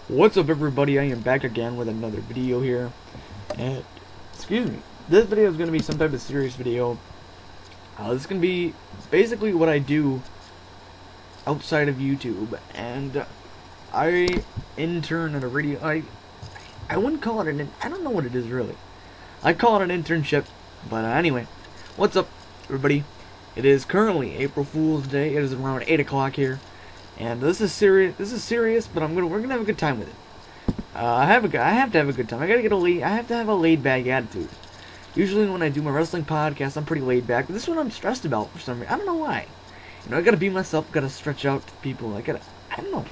What's up, everybody? I am back again with another video here, and excuse me, this video is going to be some type of serious video. This is going to be basically what I do outside of YouTube, and I intern at a radio. I wouldn't call it I don't know what it is really. I call it an internship, but anyway, what's up, everybody? It is currently April Fool's Day. It is around 8 o'clock here. And this is serious. But we're gonna have a good time with it. I have to have a good time. I have to have a laid back attitude. Usually when I do my wrestling podcast, I'm pretty laid back. But this one I'm stressed about for some reason. I don't know why. You know, I gotta be myself. Gotta stretch out to people. I don't know.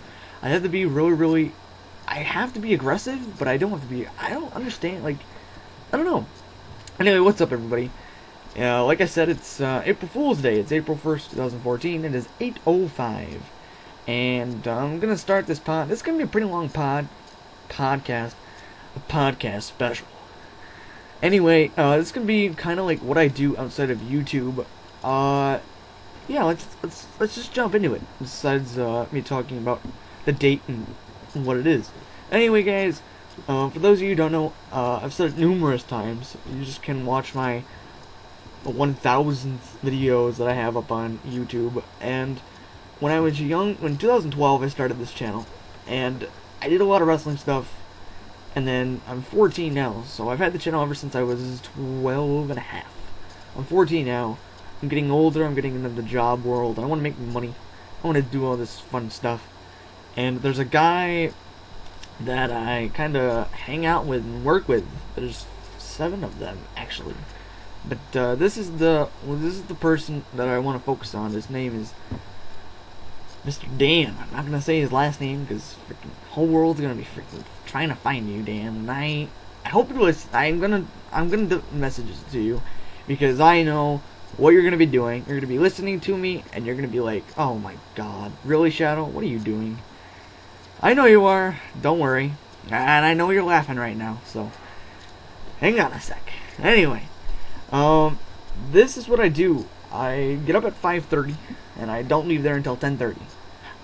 I have to be really. I have to be aggressive, but I don't have to be. I don't understand. Like, I don't know. Anyway, what's up, everybody? Like I said, it's April Fool's Day. It's April 1st, 2014. It is 8:05. And I'm gonna start this pod. This is gonna be a pretty long podcast, a podcast special. Anyway, this is gonna be kind of like what I do outside of YouTube. Yeah, let's just jump into it. Besides me talking about the date and what it is. Anyway, guys, for those of you who don't know, I've said it numerous times. You just can watch my 1,000th videos that I have up on YouTube. And when I was young, in 2012, I started this channel, and I did a lot of wrestling stuff, and then I'm 14 now, so I've had the channel ever since I was 12 and a half. I'm 14 now. I'm getting older. I'm getting into the job world. I want to make money. I want to do all this fun stuff. And there's a guy that I kind of hang out with and work with. There's 7 of them, actually. But this is the person that I want to focus on. His name is Mr. Dan. I'm not gonna say his last name because the whole world's gonna be freaking trying to find you, Dan. And I hope it was. I'm gonna do messages to you because I know what you're gonna be doing. You're gonna be listening to me, and you're gonna be like, "Oh my God, really, Shadow? What are you doing?" I know you are. Don't worry, and I know you're laughing right now. So hang on a sec. Anyway, this is what I do. I get up at 5:30, and I don't leave there until 10:30.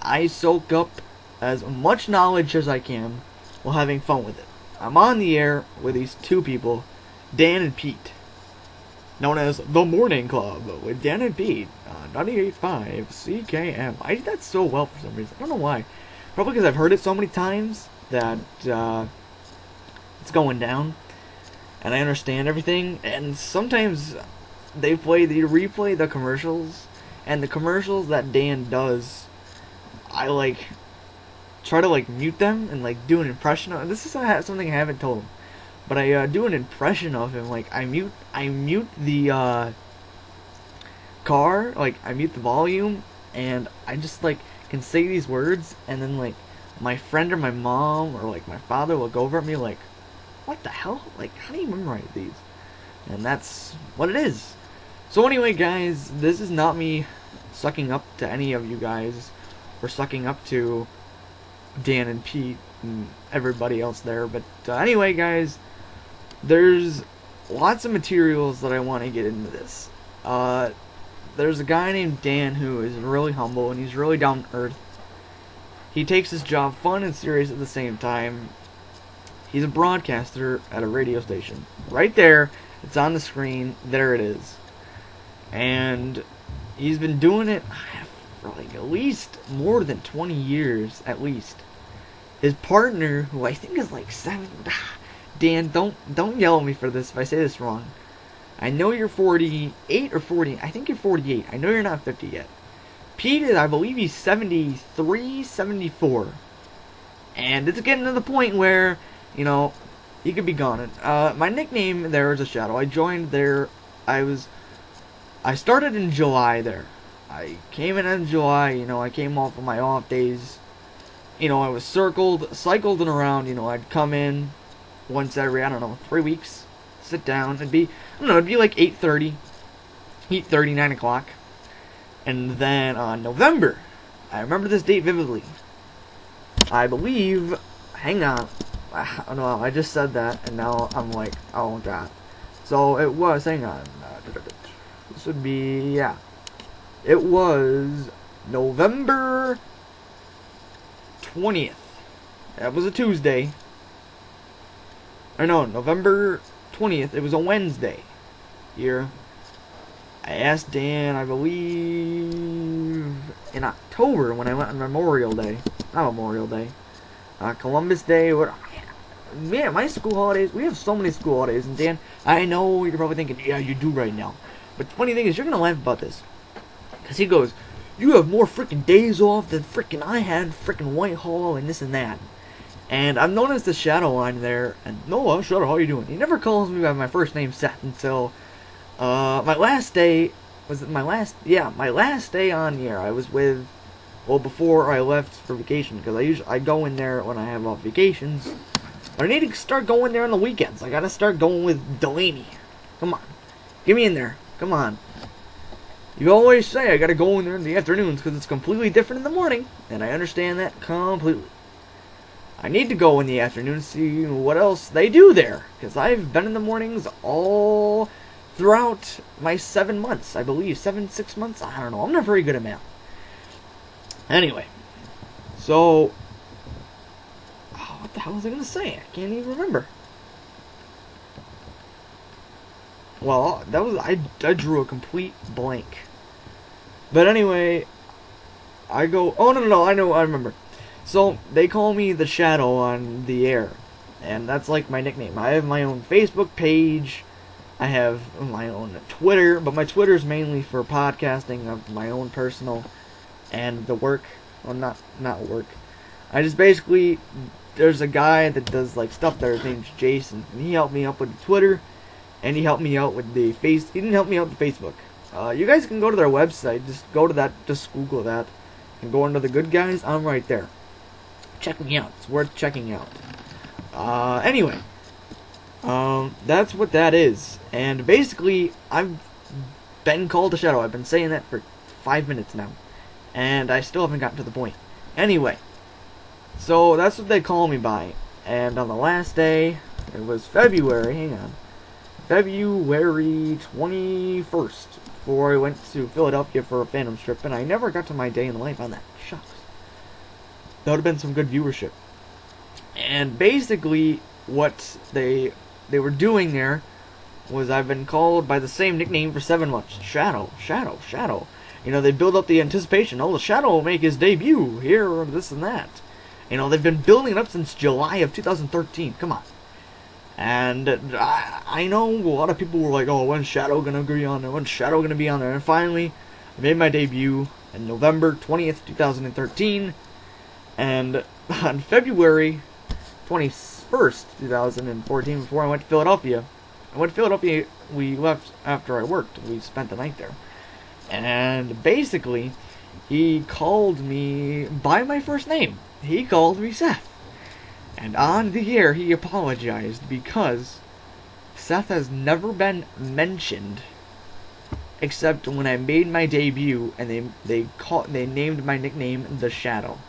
I soak up as much knowledge as I can while having fun with it. I'm on the air with these 2 people, Dan and Pete, known as The Morning Club with Dan and Pete on 98.5 CKM. I did that so well for some reason. I don't know why. Probably because I've heard it so many times that it's going down, and I understand everything. And sometimes they replay the commercials, and the commercials that Dan does, I try to mute them and do an impression of. This is something I haven't told him, but I do an impression of him. I mute the car, I mute the volume, and I just can say these words, and then my friend or my mom or my father will go over at me what the hell? How do you memorize these? And that's what it is. So anyway, guys, this is not me sucking up to any of you guys or sucking up to Dan and Pete and everybody else there. But anyway, guys, there's lots of materials that I want to get into this. There's a guy named Dan who is really humble and he's really down to earth. He takes his job fun and serious at the same time. He's a broadcaster at a radio station. Right there, it's on the screen. There it is. And he's been doing it for at least more than 20 years, at least. His partner, who I think is 7... Dan, don't yell at me for this if I say this wrong. I know you're 48 or 40. I think you're 48. I know you're not 50 yet. Pete is, I believe he's 73, 74. And it's getting to the point where, he could be gone. My nickname there is a Shadow. I joined there. I started in July there. I came in July, I came off of my off days. I was cycled and around, I'd come in once every, 3 weeks, sit down, it'd be 8:30, 9 o'clock. And then on November, I remember this date vividly. I believe, hang on, no, I just said that, and now I'm oh God. So it was, hang on, this would be, yeah. It was November 20th That was a Tuesday. Or no, November 20th. It was a Wednesday. Here. I asked Dan, I believe, in October when I went on Memorial Day. Not Memorial Day. Columbus Day. What? Man, my school holidays. We have so many school holidays. And Dan, I know you're probably thinking, yeah, you do right now. But the funny thing is, you're going to laugh about this. Because he goes, you have more freaking days off than freaking I had, freaking Whitehall and this and that. And I'm known as the Shadow on there. And no, Shadow, how you doing? He never calls me by my first name, Seth, until my last day. Was it my last? Yeah, my last day on here. I was with, well, before I left for vacation, because I go in there when I have off vacations. But I need to start going there on the weekends. I gotta start going with Delaney. Come on, get me in there. Come on. You always say I gotta go in there in the afternoons because it's completely different in the morning, and I understand that completely. I need to go in the afternoon to see what else they do there, because I've been in the mornings all throughout my 7 months, I believe. 6 months? I don't know. I'm not very good at math. Anyway, so, what the hell was I going to say? I can't even remember. Well, that was, I drew a complete blank. But anyway, I go, oh, no, I remember. So, they call me the Shadow on the air, and that's like my nickname. I have my own Facebook page, I have my own Twitter, but my Twitter is mainly for podcasting of my own personal, and the work, well, not work. I just basically, there's a guy that does like stuff there, his name's Jason, and he helped me up with the Twitter, and he helped me out with the he didn't help me out with Facebook. You guys can go to their website, just go to that, just Google that, and go under the good guys, I'm right there. Check me out. It's worth checking out. Anyway. That's what that is. And basically, I've been called a Shadow. I've been saying that for 5 minutes now. And I still haven't gotten to the point. Anyway. So, that's what they call me by. And on the last day, it was February, hang on. February 21st. Before I went to Philadelphia for a Phantom Strip. And I never got to my day in life on that. Shucks. That would have been some good viewership. And basically, what they were doing there was I've been called by the same nickname for 7 months. Shadow. You know, they build up the anticipation. Oh, the Shadow will make his debut here, or this and that. You know, they've been building it up since July of 2013. Come on. And I know a lot of people were like, oh, when's Shadow gonna be on there? When's Shadow gonna be on there? And finally, I made my debut on November 20th, 2013. And on February 21st, 2014, before I went to Philadelphia, we left after I worked. We spent the night there. And basically, he called me by my first name. He called me Seth. And on the air, he apologized because Seth has never been mentioned except when I made my debut and they named my nickname The Shadow.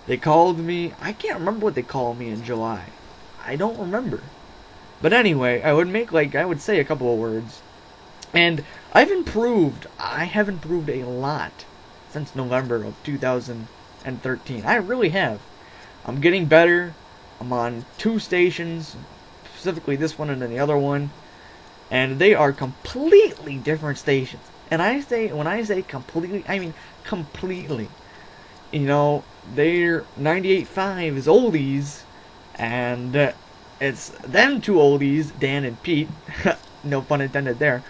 They called me, I can't remember what they called me in July. I don't remember. But anyway, I would say a couple of words. And I have improved a lot since November of 2013. I really have. I'm getting better. I'm on 2 stations, specifically this one and then the other one. And they are completely different stations. And when I say completely, I mean completely. You know, they're 98.5 is oldies, and it's them 2 oldies, Dan and Pete. No pun intended there.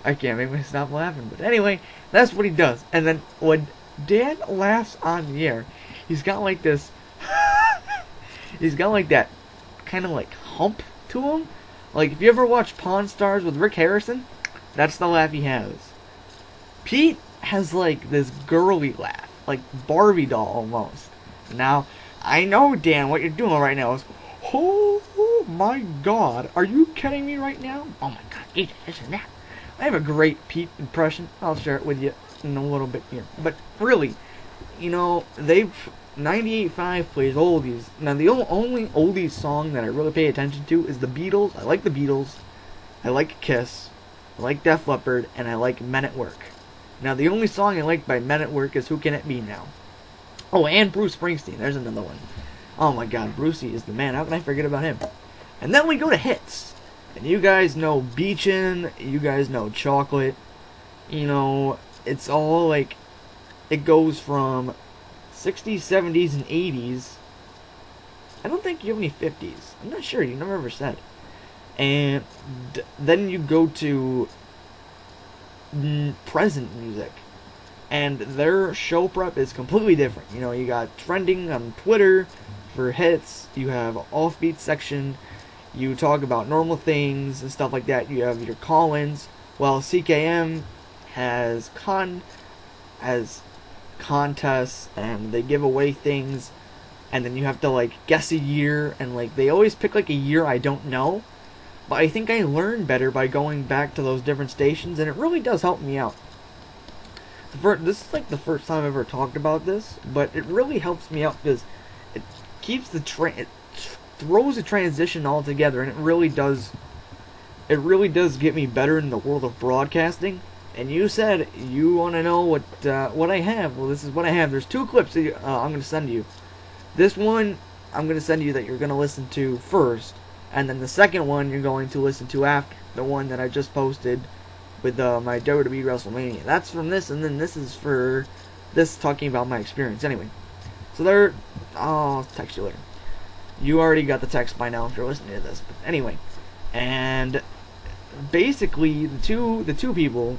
I can't make me stop laughing. But anyway, that's what he does. And then when Dan laughs on the air, he's got like this. He's got like that kind of like hump to him. Like if you ever watch Pawn Stars with Rick Harrison, that's the laugh he has. Pete has like this girly laugh, like Barbie doll almost. Now, I know, Dan, what you're doing right now is, oh my God, are you kidding me right now? Oh my God, this and that. I have a great Pete impression. I'll share it with you in a little bit here. But really, you know, 98.5 plays oldies. Now, the only oldies song that I really pay attention to is the Beatles. I like the Beatles. I like Kiss. I like Def Leppard. And I like Men at Work. Now, the only song I like by Men at Work is Who Can It Be Now? Oh, and Bruce Springsteen. There's another one. Oh my God, Brucey is the man. How can I forget about him? And then we go to hits. And you guys know Beachin', you guys know Chocolate. You know, it's all like, it goes from 60s, 70s, and 80s. I don't think you have any 50s. I'm not sure, you never ever said. And then you go to present music. And their show prep is completely different. You know, you got trending on Twitter for hits. You have offbeat section. You talk about normal things and stuff like that. You have your call-ins. Well, CKM has contests, and they give away things, and then you have to like guess a year, and like they always pick like a year I don't know. But I think I learn better by going back to those different stations, and it really does help me out. This is like the first time I've ever talked about this, but it really helps me out because it keeps it throws the transition all together, and it really does get me better in the world of broadcasting. And you said you want to know what I have. Well, this is what I have. There's 2 clips that I'm going to send you. This one I'm going to send you that you're going to listen to first, and then the second one you're going to listen to after, the one that I just posted with my WWE WrestleMania. That's from this, and then this is for this talking about my experience. Anyway, so there. I'll text you later. You already got the text by now if you're listening to this. But anyway, and basically the two people,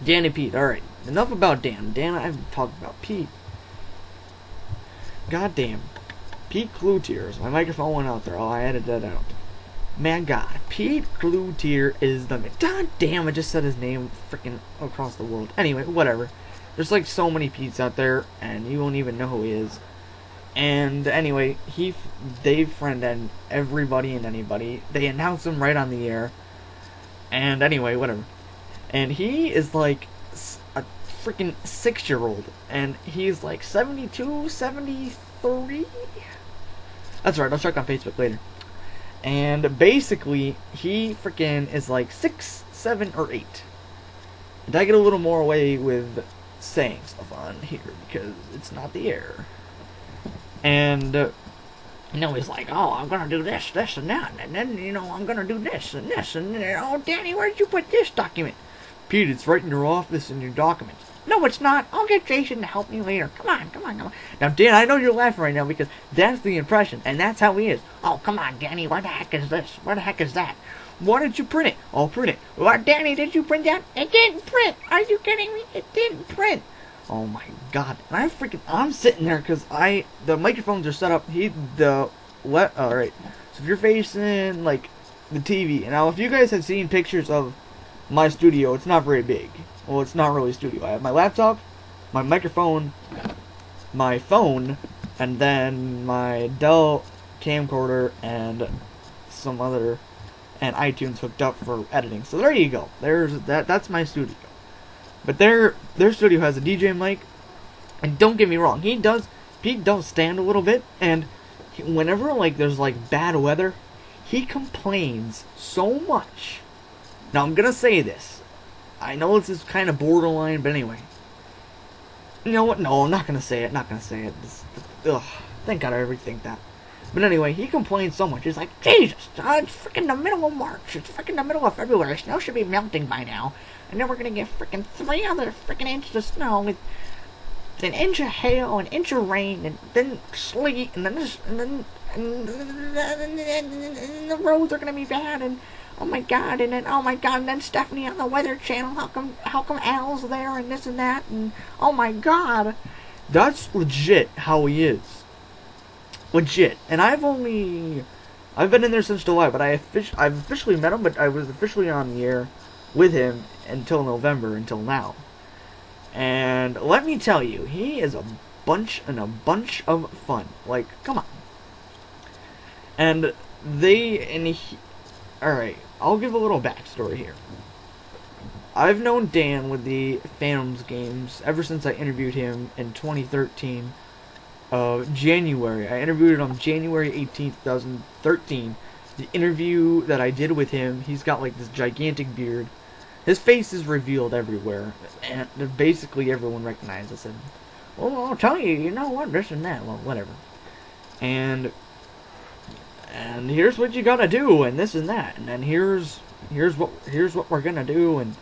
Dan and Pete. All right, enough about Dan. Dan, I've talked about Pete. Goddamn, Pete Cloutier. My microphone went out there. Oh, I edited that out. Man, God, Pete Cloutier is the man. God damn, I just said his name freaking across the world. Anyway, whatever. There's like so many Pete's out there, and you won't even know who he is. And anyway, they friend everybody and anybody. They announce him right on the air. And anyway, whatever. And he is like a freaking 6-year-old, and he's like 72, 73. That's right. I'll check on Facebook later. And basically, he freaking is like 6, 7, or 8. And I get a little more away with saying stuff on here because it's not the air. And, you know, he's like, oh, I'm going to do this, this, and that. And then, you know, I'm going to do this and this. And then, oh, Danny, where did you put this document? Pete, it's right in your office in your documents. No, it's not. I'll get Jason to help me later. Come on, come on, come on. Now, Dan, I know you're laughing right now because that's the impression, and that's how he is. Oh, come on, Danny, where the heck is this? Where the heck is that? Why did you print it? I'll print it. What, Danny, did you print that? It didn't print. Are you kidding me? It didn't print. Oh my God. And I'm sitting there because the microphones are set up. Alright. So if you're facing, like, the TV, and now if you guys have seen pictures of my studio, it's not very big. Well, it's not really a studio. I have my laptop, my microphone, my phone, and then my Dell camcorder and some other, and iTunes hooked up for editing. So there you go. That's my studio. But their studio has a DJ mic, and don't get me wrong, Pete does stand a little bit, and whenever like there's like bad weather, he complains so much. Now I'm gonna say this. I know this is kind of borderline, but anyway. You know what? No, I'm not gonna say it. Ugh. Thank God I ever think that. But anyway, he complains so much. He's like, Jesus, it's freaking the middle of March. It's freaking the middle of February. Snow should be melting by now. And then we're gonna get freaking 3 other freaking inches of snow with an inch of hail, an inch of rain, and then sleet, and then the roads are gonna be bad, and oh my God, and then Stephanie on the Weather Channel, how come Al's there, and this and that, and oh my God. That's legit how he is. Legit. And I've been in there since July, but I've officially met him, but I was officially on the air with him until November, until now. And let me tell you, he is a bunch of fun. Like, come on. And alright, I'll give a little backstory here. I've known Dan with the Phantoms games ever since I interviewed him in 2013. January. I interviewed him on January 18th, 2013. The interview that I did with him, he's got like this gigantic beard. His face is revealed everywhere, and basically everyone recognizes him. well, I'll tell you, you know what, this and that, well, whatever. And here's what you gotta do, and this and that, and then here's what we're gonna do, and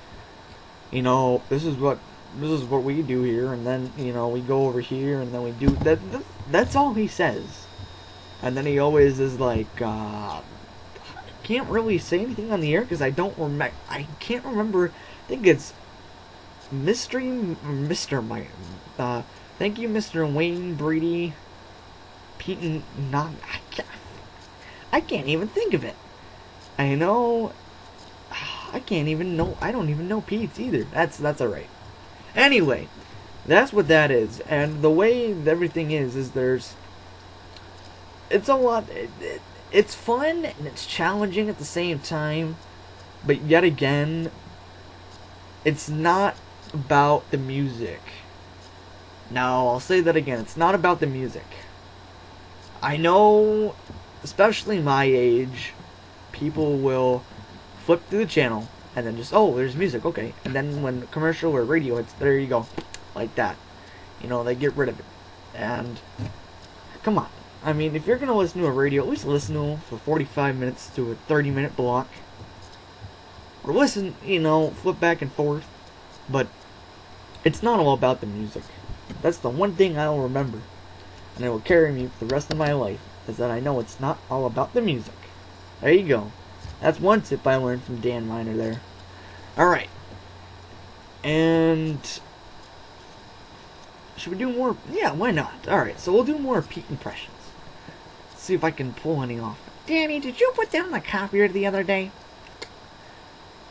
you know, this is what we do here, and then you know we go over here, and then we do that. That's all he says, and then he always is like, I can't really say anything on the air because I don't remember. I can't remember. I think it's Mr. Mike. Thank you, Mr. Wayne Brady. Pete, not. I can't even think of it. I know. I can't even know. I don't even know Pete's either. That's alright. Anyway, that's what that is. And the way everything is there's. It's a lot. It's fun and it's challenging at the same time. But yet again, it's not about the music. Now, I'll say that again. It's not about the music. I know, especially my age, people will flip through the channel and then just, oh, there's music, okay. And then when commercial or radio hits, there you go. Like that. You know, they get rid of it. And, come on. I mean, if you're going to listen to a radio, at least listen to them for 45 minutes to a 30-minute block. Or listen, you know, flip back and forth. But it's not all about the music. That's the one thing I'll remember. And it will carry me for the rest of my life. Is that I know it's not all about the music. There you go. That's one tip I learned from Dan Miner there. Alright. And should we do more? Yeah, why not? Alright, so we'll do more Pete impressions. Let's see if I can pull any off. Danny, did you put down the copier the other day?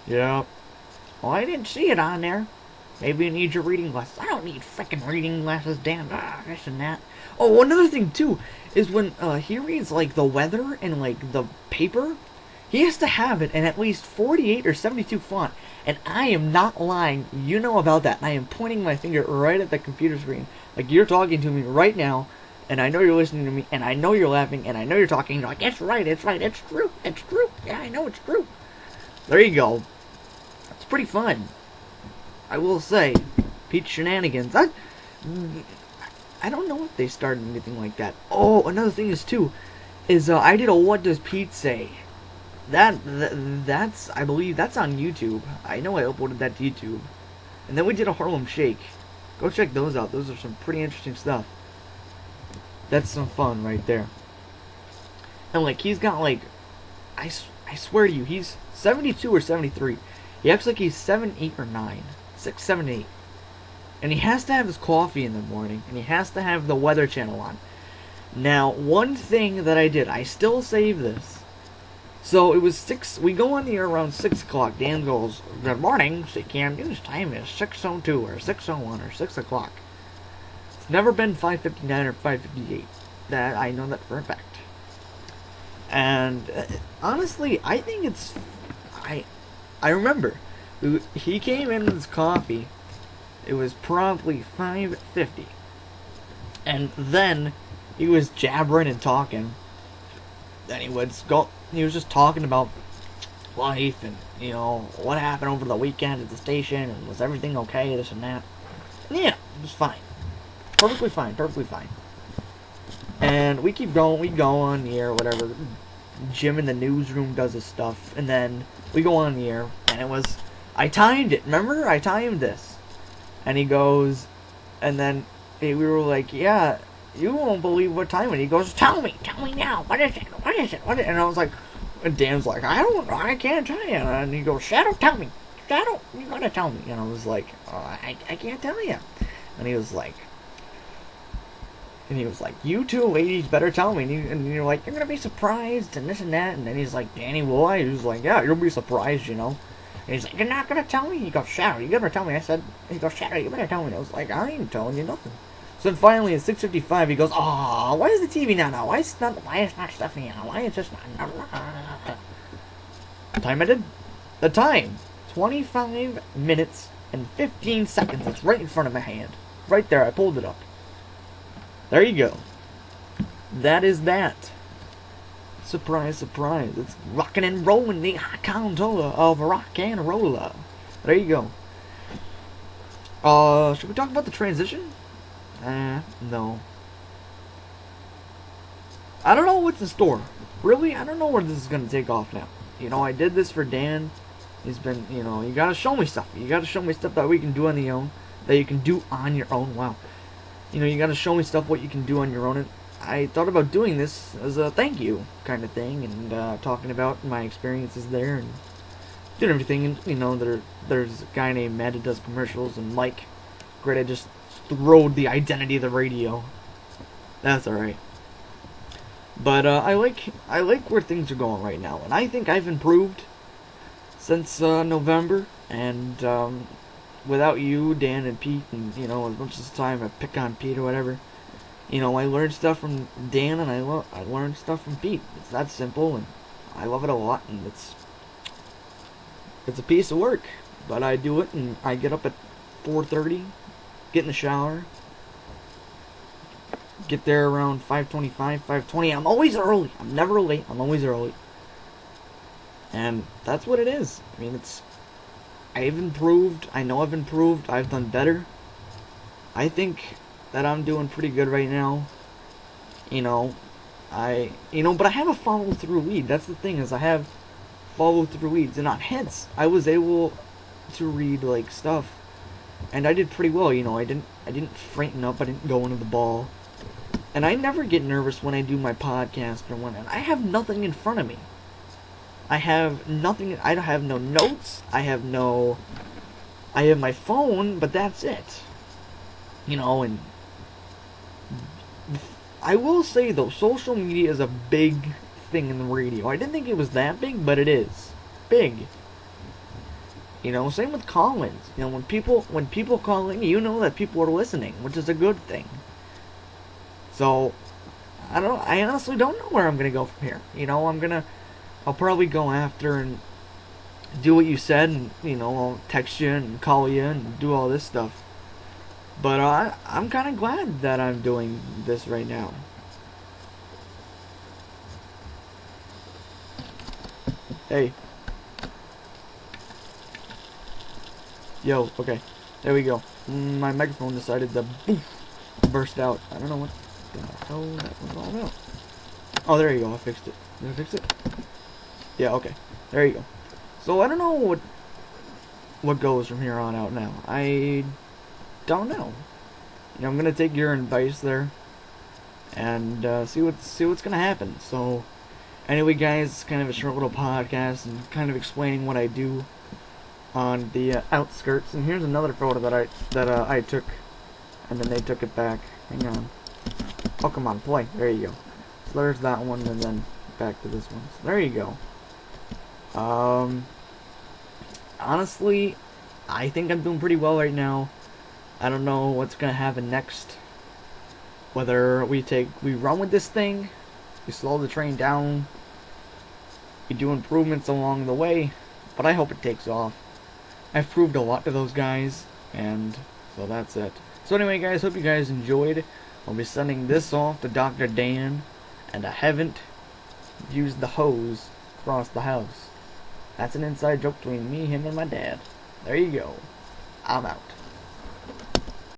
Yeah. Well, I didn't see it on there. Maybe you need your reading glasses. I don't need frickin' reading glasses, Dan. This and that. Oh, another thing, too, is when he reads, like, the weather and, like, the paper, he has to have it in at least 48 or 72 font. And I am not lying. You know about that. I am pointing my finger right at the computer screen. Like, you're talking to me right now, and I know you're listening to me, and I know you're laughing, and I know you're talking. You're like, it's right, it's true, it's true. Yeah, I know it's true. There you go. It's pretty fun. I will say, Pete Shenanigans. I don't know if they started anything like that. Oh, another thing is too, is I did a What Does Pete Say? That's, I believe that's on YouTube. I know I uploaded that to YouTube. And then we did a Harlem Shake. Go check those out. Those are some pretty interesting stuff. That's some fun right there. And like he's got like, I swear to you, he's 72 or 73. He acts like he's 7, 8, or 9. 6, 7, 8. And he has to have his coffee in the morning. And he has to have the Weather Channel on. Now, one thing that I did, I still save this. So it was 6, we go on the air around 6 o'clock. Dan goes, good morning, CKM News time is 6:02 or 6:01 or 6 o'clock. It's never been 5:59 or 5:58. That, I know that for a fact. And, honestly, I think it's, I remember, he came in with his coffee. It was promptly 5:50. And then he was jabbering and talking. Then he was just talking about life and, you know, what happened over the weekend at the station and was everything okay, this and that. And yeah, it was fine. Perfectly fine, perfectly fine. And we keep going, we go on the air, whatever. Jim in the newsroom does his stuff, and then we go on the air, and it was, I timed it, remember? I timed this. And he goes, and then we were like, yeah, you won't believe what time it is. He goes, tell me now, what is it? And I was like, and Dan's like, I can't tell you. And he goes, Shadow, tell me. Shadow, you gotta tell me. And I was like, I can't tell you. And he was like, you two ladies better tell me. And you're like, you're gonna be surprised and this and that. And then he's like, Danny boy. He was like, yeah, you'll be surprised, you know. And he's like, you're not gonna tell me? He goes, Shadow, you better tell me. He goes, Shadow, you better tell me. I was like, I ain't telling you nothing. So then finally at 6:55 he goes, oh, why is the TV not on? Why is not Stephanie on? Why is this not? The time I did? The time. 25 minutes and 15 seconds. It's right in front of my hand. Right there, I pulled it up. There you go. That is that. Surprise, surprise. It's rockin' and rollin' the Contola of rock and rolla. There you go. Should we talk about the transition? No. I don't know what's in store. Really, I don't know where this is gonna take off now. You know, I did this for Dan. He's been, you know, you gotta show me stuff. You gotta show me stuff that we can do on the own. That you can do on your own. Wow. You know, you gotta show me stuff what you can do on your own. And I thought about doing this as a thank you kind of thing. And talking about my experiences there. And doing everything. And, you know, there's a guy named Matt that does commercials. And Mike. Great, I just throwed the identity of the radio. That's alright. But I like where things are going right now, and I think I've improved since November. And without you, Dan, and Pete, and you know, as much as time I pick on Pete or whatever, you know, I learned stuff from Dan, and I learned stuff from Pete. It's that simple, and I love it a lot. And it's a piece of work, but I do it, and I get up at 4:30, get in the shower. Get there around 5:25, 5:20. I'm always early. I'm never late. I'm always early. And that's what it is. I mean, I've improved. I know I've improved. I've done better. I think that I'm doing pretty good right now. You know, but I have a follow-through lead. That's the thing, is I have follow-through leads. And on hits, I was able to read, like, stuff. And I did pretty well, you know. I didn't frighten up. I didn't go into the ball. And I never get nervous when I do my podcast or when I have nothing in front of me. I have nothing. I don't have no notes. I have my phone, but that's it. You know, and I will say though, social media is a big thing in the radio. I didn't think it was that big, but it is big. You know, same with call-ins. You know, when people call in, you know that people are listening, which is a good thing. So, I honestly don't know where I'm gonna go from here. You know, I'll probably go after and do what you said, and, you know, I'll text you and call you and do all this stuff. But I'm kind of glad that I'm doing this right now. Hey. Yo, okay. There we go. My microphone decided to burst out. I don't know what the hell that was all about. Oh, there you go. I fixed it. Did I fix it? Yeah, okay. There you go. So I don't know what goes from here on out now. I don't know. You know, I'm gonna take your advice there and see what's gonna happen. So anyway, guys, it's kind of a short little podcast and kind of explaining what I do on the outskirts. And here's another photo that I took, and then they took it back. Hang on. Oh, come on, play. There you go. So there's that one, and then back to this one. So there you go. Honestly, I think I'm doing pretty well right now. I don't know what's gonna happen next. Whether we run with this thing, we slow the train down, we do improvements along the way, but I hope it takes off. I've proved a lot to those guys, and so that's it. So anyway, guys, hope you guys enjoyed. I'll be sending this off to Dr. Dan, and I haven't used the hose across the house. That's an inside joke between me, him, and my dad. There you go. I'm out.